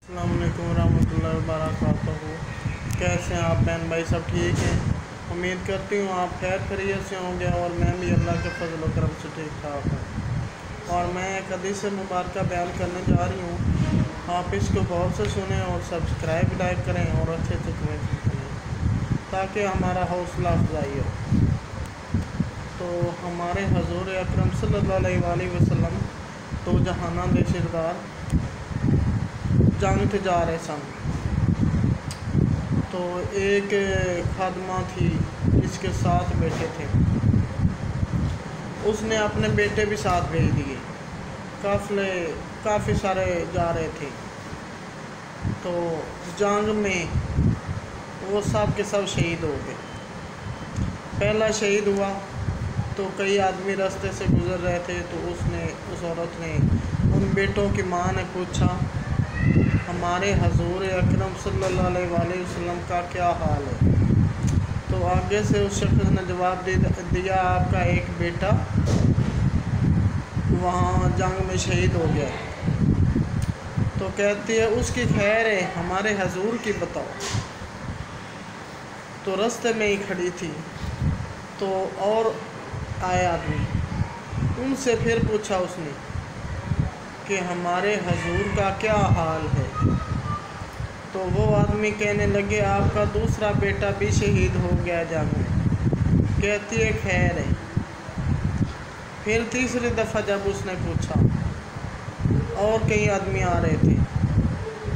अस्सलाम वालेकुम रहमतुल्लाहि वबरकातुहू। कैसे हैं आप बहन भाई, सब ठीक हैं? उम्मीद करती हूँ आप खैर खैरियत से होंगे और मैं भी अल्लाह के फजल व करम से ठीक ठाक हूँ। और मैं एक हदीस मुबारक बयान करने जा रही हूँ, आप इसको गौर से सुनें और सब्सक्राइब लाइक करें और अच्छे से कमेंट करें ताकि हमारा हौसला अफजाई हो। तो हमारे हजूर अकरम सल्लल्लाहु अलैहि वसल्लम तो जहाना दे सिरदार जंग जा रहे सन, तो एक खादमा थी जिसके साथ बेटे थे, उसने अपने बेटे भी साथ भेज दिए। काफिले काफ़ी सारे जा रहे थे, तो जंग में वो सब के सब शहीद हो गए। पहला शहीद हुआ तो कई आदमी रास्ते से गुज़र रहे थे, तो उस औरत ने उन बेटों की माँ ने पूछा, हमारे हजूर अकरम सल्लल्लाहु अलैहि वसल्लम का क्या हाल है? तो आगे से उस शख्स ने जवाब दिया, आपका एक बेटा वहाँ जंग में शहीद हो गया। तो कहती है उसकी खैर है, हमारे हजूर की बताओ। तो रास्ते में ही खड़ी थी, तो और आए आदमी, उनसे फिर पूछा उसने कि हमारे हजूर का क्या हाल है? तो वो आदमी कहने लगे, आपका दूसरा बेटा भी शहीद हो गया जंग में। कहती है खैर है। फिर तीसरी दफ़ा जब उसने पूछा, और कई आदमी आ रहे थे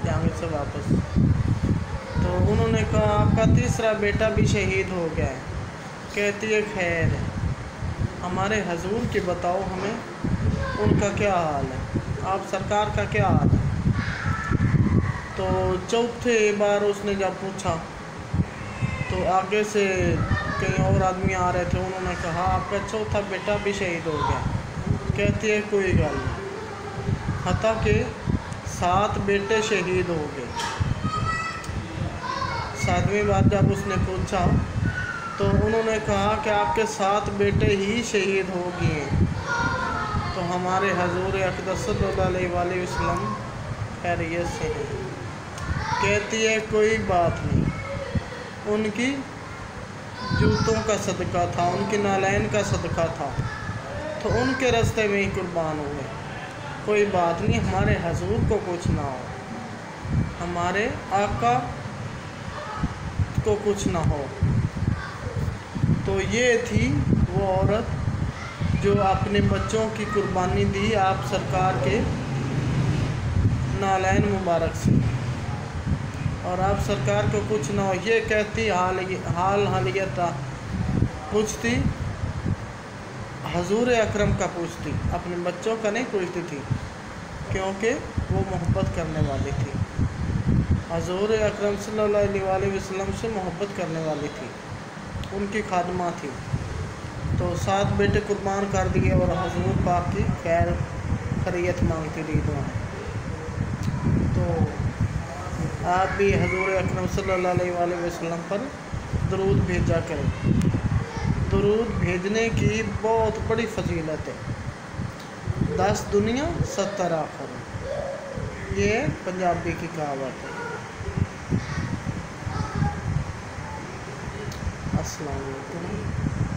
जंग से वापस, तो उन्होंने कहा आपका तीसरा बेटा भी शहीद हो गया है। कहती है खैर है, हमारे हजूर की बताओ, हमें उनका क्या हाल है, आप सरकार का क्या हाल है? तो चौथे बार उसने जब पूछा, तो आगे से कई और आदमी आ रहे थे, उन्होंने कहा आपका चौथा बेटा भी शहीद हो गया। कहती है कोई गल नहीं, हत्ता के 7 बेटे शहीद हो गए। 7वीं बार जब उसने पूछा, तो उन्होंने कहा कि आपके 7 बेटे ही शहीद हो गए। तो हमारे हजूर अक़दस सल्लल्लाहु अलैहि वसल्लम खैरियत से हैं। कहती है कोई बात नहीं, उनकी जूतों का सदका था, उनकी नालैन का सदका था, तो उनके रास्ते में ही कुर्बान हुए। कोई बात नहीं, हमारे हजूर को कुछ ना हो, हमारे आका को कुछ ना हो। तो ये थी वो औरत जो अपने बच्चों की कुर्बानी दी आप सरकार के नालैन मुबारक से, और आप सरकार को कुछ ना हो। ये कहती हालियत पूछती, हजूर अकरम का पूछती, अपने बच्चों का नहीं पूछती थी, क्योंकि वो मोहब्बत करने वाली थी, हजूर अकरम सल्लल्लाहु अलैहि वसल्लम से मोहब्बत करने वाली थी, उनकी खादमा थी। तो 7 बेटे कुर्बान कर दिए और हजूर पाक की खैर खैरियत मांगती रही दुआएं। तो आप भी हजूर अकरम सल्लल्लाहु अलैहि वसल्लम पर दरूद भेजा करें। दरूद भेजने की बहुत बड़ी फजीलत है, 10 दुनिया 70 आखिरत, ये पंजाबी की कहावत है। अस्सलाम वालेकुम।